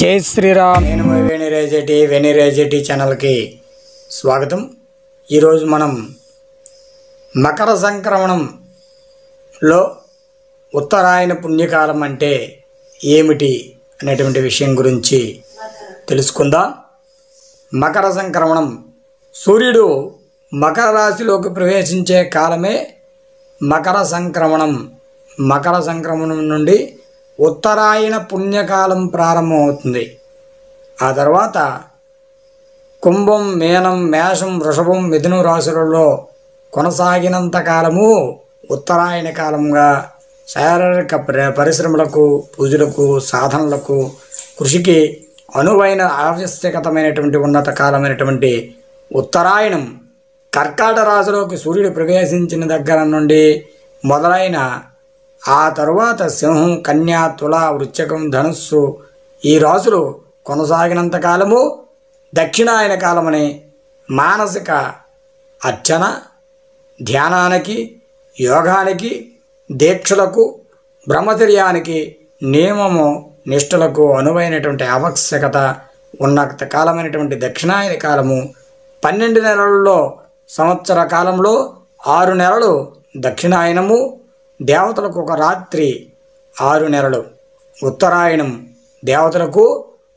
జై శ్రీరామ్. నేను వేణిరేజెటి ఛానల్కి స్వాగతం. ఈరోజు మనం మకర సంక్రమణంలో ఉత్తరాయణ పుణ్యకాలం అంటే ఏమిటి అనేటువంటి విషయం గురించి తెలుసుకుందాం. మకర సంక్రమణం సూర్యుడు మకర రాశిలోకి ప్రవేశించే కాలమే మకర సంక్రమణం. మకర సంక్రమణం నుండి ఉత్తరాయణ పుణ్యకాలం ప్రారంభమవుతుంది. ఆ తర్వాత కుంభం, మీనం, మేషం, వృషభం, మిథున రాశులలో కొనసాగినంత కాలము ఉత్తరాయణ కాలంగా శారీరక పరిశ్రమలకు, పూజలకు, సాధనలకు, కృషికి అనువైన ఆవశ్యకతమైనటువంటి ఉన్నత కాలమైనటువంటి ఉత్తరాయణం కర్కాటక రాశిలోకి సూర్యుడు ప్రవేశించిన దగ్గర నుండి మొదలైన ఆ తరువాత సింహం, కన్య, తుల, వృశ్చికం, ధనుస్సు ఈ రాశులు కొనసాగినంత కాలము దక్షిణాయన కాలమని మానసిక అర్చన, ధ్యానానికి, యోగానికి, దీక్షలకు, బ్రహ్మచర్యానికి, నియమము, నిష్ఠలకు అనువైనటువంటి ఆవశ్యకత ఉన్నత కాలమైనటువంటి దక్షిణాయన కాలము. 12 నెలల్లో సంవత్సర కాలంలో 6 నెలలు దక్షిణాయనము, దేవతలకు ఒక రాత్రి 6 నెలలు. ఉత్తరాయణం దేవతలకు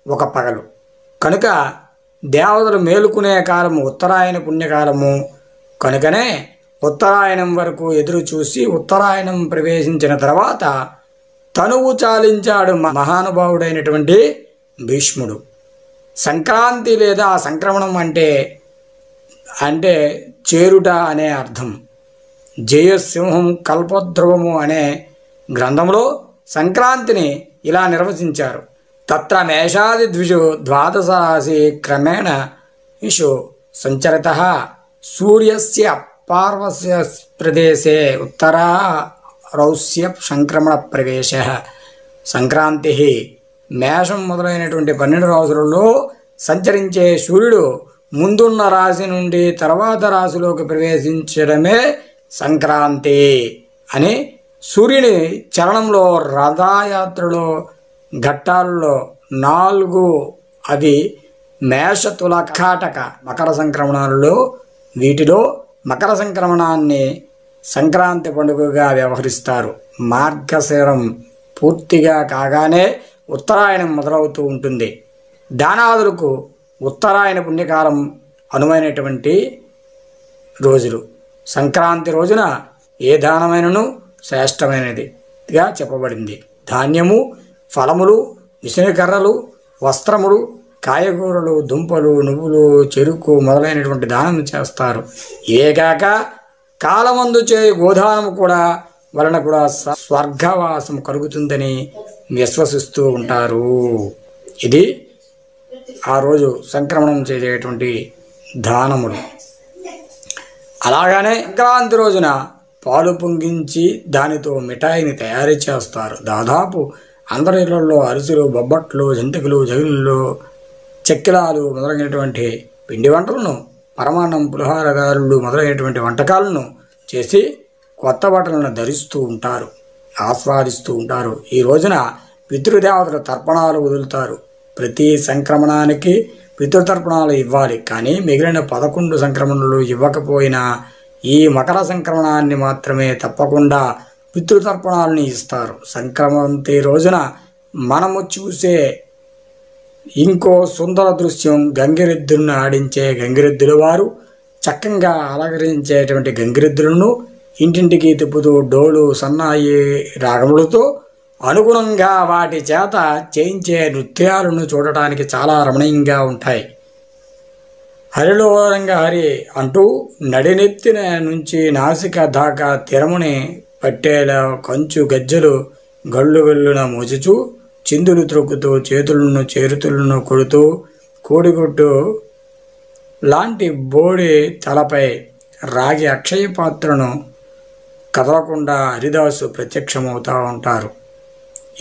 ఒక పగలు. కనుక దేవతలు మేలుకునే కాలము ఉత్తరాయణ పుణ్యకాలము. కనుకనే ఉత్తరాయణం వరకు ఎదురు చూసి ఉత్తరాయణం ప్రవేశించిన తర్వాత తనువు చాలించాడు మహానుభావుడైనటువంటి భీష్ముడు. సంక్రాంతి లేదా సంక్రమణం అంటే చేరుట అనే అర్థం. జయసింహం కల్పద్రువము అనే గ్రంథంలో సంక్రాంతిని ఇలా నిర్వచించారు. తత్ర మేషాది ద్విజు ద్వాదశ రాశి క్రమేణ ఇషు సంచరిత సూర్యస్య పార్వస్య ప్రదేశే ఉత్తరా రౌస్య సంక్రమణ ప్రవేశ. సంక్రాంతి మేషం మొదలైనటువంటి 12 రాశులలో సంచరించే సూర్యుడు ముందున్న రాశి నుండి తర్వాత రాశిలోకి ప్రవేశించడమే సంక్రాంతి అని సూర్యుని చరణంలో రథయాత్రలో ఘట్టాల్లో 4 అవి మేష, తుల, కర్కాటక మకర సంక్రమణాలలో వీటిలో మకర సంక్రమణాన్ని సంక్రాంతి పండుగగా వ్యవహరిస్తారు. మార్గశిరం పూర్తిగా కాగానే ఉత్తరాయణం మొదలవుతూ ఉంటుంది. దానాదులకు ఉత్తరాయణ పుణ్యకాలం అనువైనటువంటి రోజులు. సంక్రాంతి రోజున ఏ దానమైనను శ్రేష్టమైనదిగా చెప్పబడింది. ధాన్యము, ఫలములు, విసనకర్రలు, వస్త్రములు, కాయగూరలు, దుంపలు, నువ్వులు, చెరుకు మొదలైనటువంటి దానం చేస్తారు. ఇవేగాక కాలమందు చేయు గోదానము కూడా వలన కూడా స్వర్గవాసం కలుగుతుందని విశ్వసిస్తూ ఉంటారు. ఇది ఆ రోజు సంక్రమణం చేసేటువంటి దానములు. అలాగనే సంక్రాంతి రోజున పాలు పొంగించి దానితో మిఠాయిని తయారు చేస్తారు. దాదాపు అందరి ఇళ్లలో అరిసెలు, బొబ్బట్లు, జంతికలు, జగుళ్ళు, చెక్కిలాలు మొదలైనటువంటి పిండి వంటలను, పరమాన్నం, పులిహారగారులు మొదలైనటువంటి వంటకాలను చేసి కొత్త బట్టలను ధరిస్తూ ఉంటారు, ఆస్వాదిస్తూ ఉంటారు. ఈ రోజున పితృదేవతలు తర్పణాలు వదులుతారు. ప్రతి సంక్రమణానికి పితృతర్పణాలు ఇవ్వాలి. కానీ మిగిలిన 11 సంక్రమణలు ఇవ్వకపోయినా ఈ మకర సంక్రమణాన్ని మాత్రమే తప్పకుండా పితృతర్పణాలని ఇస్తారు. సంక్రాంతి రోజున మనము చూసే ఇంకో సుందర దృశ్యం గంగిరెద్దులను ఆడించే గంగిరెద్దుల వారు చక్కగా అలంకరించేటువంటి గంగిరెద్దులను ఇంటింటికి తిప్పుతూ డోలు, సన్నాయి రాగములతో అనుగుణంగా వాటి చేత చేయించే నృత్యాలను చూడటానికి చాలా రమణీయంగా ఉంటాయి. హరిలోరంగ హరి అంటూ నడినెత్తిన నుంచి నాసిక దాకా తిరముని పట్టేలా కంచు గజ్జలు గళ్ళు గళ్ళున మోచుచూ చిందులు త్రొక్కుతూ చేతులను చేతులను కొడుతూ కోడిగుట్టు లాంటి బోడి తలపై రాగి అక్షయ పాత్రను కదలకుండా హరిదాసు ప్రత్యక్షమవుతూ ఉంటారు.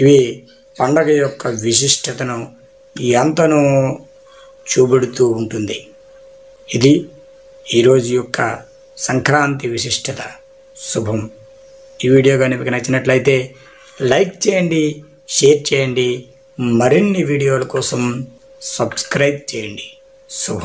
ఇవి పండగ యొక్క విశిష్టతను ఎంతనో చూపెడుతూ ఉంటుంది. ఇది ఈరోజు యొక్క సంక్రాంతి విశిష్టత. శుభం. ఈ వీడియో కానీ మీకు నచ్చినట్లయితే లైక్ చేయండి, షేర్ చేయండి, మరిన్ని వీడియోల కోసం సబ్స్క్రైబ్ చేయండి. శుభం.